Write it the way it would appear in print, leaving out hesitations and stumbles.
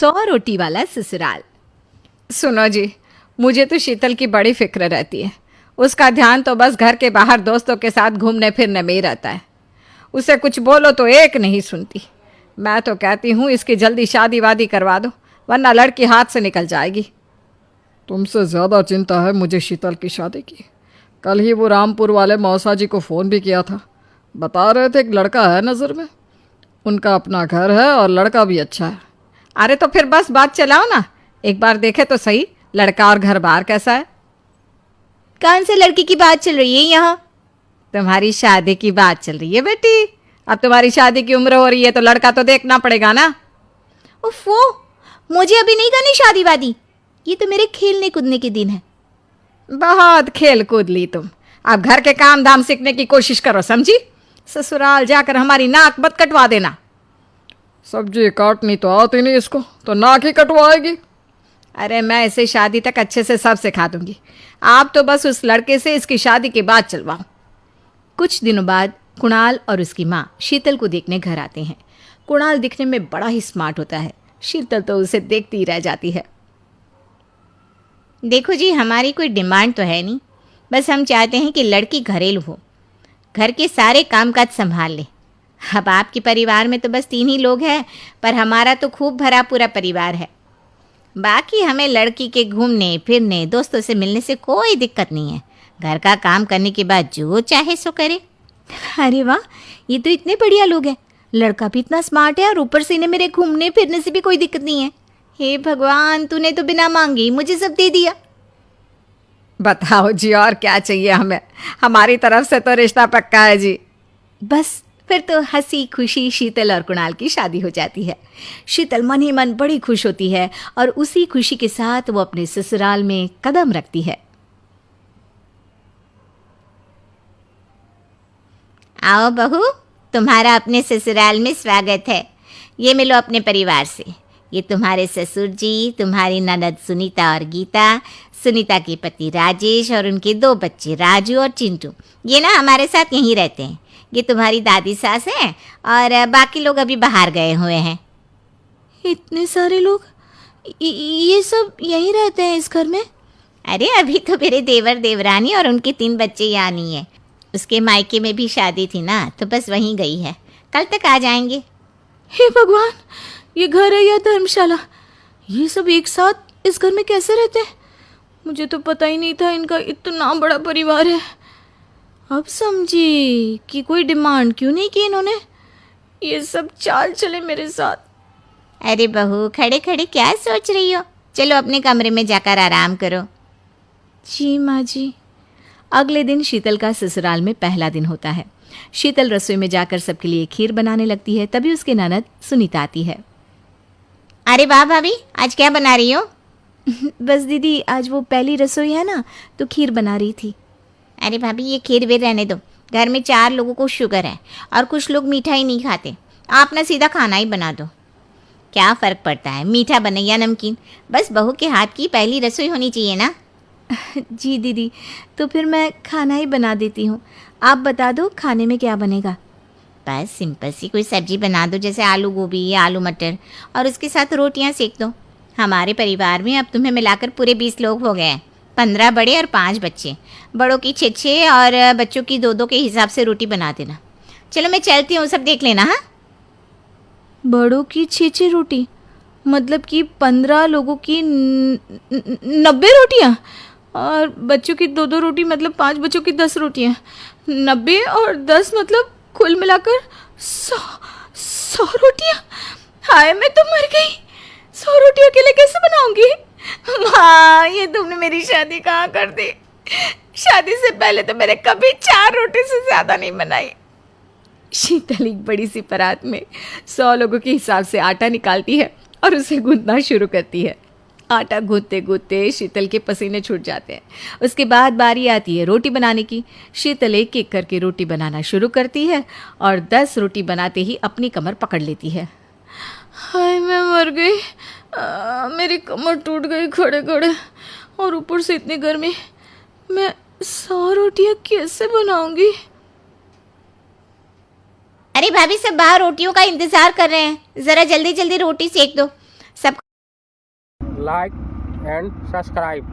100 रोटी वाला ससुराल। सुनो जी, मुझे तो शीतल की बड़ी फिक्र रहती है। उसका ध्यान तो बस घर के बाहर दोस्तों के साथ घूमने फिरने में ही रहता है। उसे कुछ बोलो तो एक नहीं सुनती। मैं तो कहती हूँ इसकी जल्दी शादी वादी करवा दो, वरना लड़की हाथ से निकल जाएगी। तुमसे ज़्यादा चिंता है मुझे शीतल की शादी की। कल ही वो रामपुर वाले मौसा जी को फ़ोन भी किया था। बता रहे थे एक लड़का है नज़र में। उनका अपना घर है और लड़का भी अच्छा है। अरे तो फिर बस बात चलाओ ना, एक बार देखे तो सही लड़का और घर बार कैसा है। कौन से लड़की की बात चल रही है यहाँ? तुम्हारी शादी की बात चल रही है बेटी। अब तुम्हारी शादी की उम्र हो रही है तो लड़का तो देखना पड़ेगा ना। उफ़ो, मुझे अभी नहीं करनी शादी वादी। ये तो मेरे खेलने कूदने के दिन है। बहुत खेल कूद ली तुम, अब घर के काम धाम सीखने की कोशिश करो, समझी? ससुराल जाकर हमारी नाक मत कटवा देना। सब्जी काटनी तो आती नहीं इसको, तो नाक ही कटवाएगी। अरे मैं इसे शादी तक अच्छे से सब सिखा दूंगी। आप तो बस उस लड़के से इसकी शादी के बाद चलवाओ। कुछ दिनों बाद कुणाल और उसकी माँ शीतल को देखने घर आते हैं। कुणाल दिखने में बड़ा ही स्मार्ट होता है। शीतल तो उसे देखती ही रह जाती है। देखो जी, हमारी कोई डिमांड तो है नहीं, बस हम चाहते हैं कि लड़की घरेलू हो, घर के सारे कामकाज संभाल ले। अब आपके परिवार में तो बस 3 ही लोग हैं, पर हमारा तो खूब भरा पूरा परिवार है। बाकी हमें लड़की के घूमने फिरने दोस्तों से मिलने से कोई दिक्कत नहीं है। घर का काम करने के बाद जो चाहे सो करे। अरे वाह, ये तो इतने बढ़िया लोग हैं। लड़का भी इतना स्मार्ट है और ऊपर से इन्हें मेरे घूमने फिरने से भी कोई दिक्कत नहीं है। हे भगवान, तूने तो बिना मांगे ही मुझे सब दे दिया। बताओ जी, और क्या चाहिए हमें? हमारी तरफ से तो रिश्ता पक्का है जी। बस फिर तो हंसी खुशी शीतल और कुणाल की शादी हो जाती है। शीतल मन ही मन बड़ी खुश होती है और उसी खुशी के साथ वो अपने ससुराल में कदम रखती है। आओ बहू, तुम्हारा अपने ससुराल में स्वागत है। ये मिलो अपने परिवार से। ये तुम्हारे ससुर जी, तुम्हारी ननद सुनीता और गीता, सुनीता के पति राजेश और उनके 2 बच्चे राजू और चिंटू। ये ना हमारे साथ यहीं रहते हैं। ये तुम्हारी दादी सास है और बाकी लोग अभी बाहर गए हुए हैं। इतने सारे लोग, ये सब यहीं रहते हैं इस घर में? अरे अभी तो मेरे देवर देवरानी और उनके 3 बच्चे यहाँ नहीं है। उसके मायके में भी शादी थी ना, तो बस वहीं गई है। कल तक आ जाएंगे। हे भगवान, ये घर है या धर्मशाला? ये सब एक साथ इस घर में कैसे रहते हैं? मुझे तो पता ही नहीं था इनका इतना बड़ा परिवार है। अब समझी कि कोई डिमांड क्यों नहीं की इन्होंने। ये सब चाल चले मेरे साथ। अरे बहू, खड़े खड़े क्या सोच रही हो? चलो अपने कमरे में जाकर आराम करो। जी माँ जी। अगले दिन शीतल का ससुराल में पहला दिन होता है। शीतल रसोई में जाकर सबके लिए खीर बनाने लगती है। तभी उसके ननद सुनीता आती है। अरे वाह भाभी, आज क्या बना रही हो? बस दीदी, आज वो पहली रसोई है ना, तो खीर बना रही थी। अरे भाभी, ये खीर वीर रहने दो। घर में 4 लोगों को शुगर है और कुछ लोग मीठा ही नहीं खाते। आप ना सीधा खाना ही बना दो। क्या फ़र्क पड़ता है, मीठा बने या नमकीन? बस बहू के हाथ की पहली रसोई होनी चाहिए ना। जी दीदी, तो फिर मैं खाना ही बना देती हूँ। आप बता दो खाने में क्या बनेगा? बस सिंपल सी कोई सब्जी बना दो, जैसे आलू गोभी या आलू मटर, और उसके साथ रोटियां सेक दो। हमारे परिवार में अब तुम्हें मिलाकर पूरे 20 लोग हो गए हैं। 15 बड़े और 5 बच्चे। बड़ों की 6-6 और बच्चों की 2-2 के हिसाब से रोटी बना देना। चलो मैं चलती हूँ, सब देख लेना। हाँ, बड़ों की 6-6 रोटी मतलब कि 15 लोगों की 90 रोटियाँ, और बच्चों की 2-2 रोटी मतलब 5 बच्चों की 10 रोटियाँ। 90 और 10 मतलब कुल मिलाकर 100 रोटियाँ। हाय, मैं तो मर गई। 100 रोटी अकेले कैसे बनाऊंगी? माँ, ये तुमने मेरी शादी कहाँ कर दी? शादी से पहले तो मैंने कभी 4 रोटी से ज़्यादा नहीं बनाई। शीतल एक बड़ी सी परात में 100 लोगों के हिसाब से आटा निकालती है और उसे गूंथना शुरू करती है। आटा गूंथते गूंथते शीतल के पसीने छूट जाते हैं। उसके बाद बारी आती है रोटी बनाने की। शीतल एक एक करके रोटी बनाना शुरू करती है और 10 रोटी बनाते ही अपनी कमर पकड़ लेती है। हाय, मैं मर गई। मेरी कमर टूट गई खड़े खड़े, और ऊपर से इतनी गर्मी। मैं 100 रोटियाँ कैसे बनाऊंगी? अरे भाभी, सब बाहर रोटियों का इंतजार कर रहे हैं। ज़रा जल्दी जल्दी रोटी सेक दो। सब like and subscribe.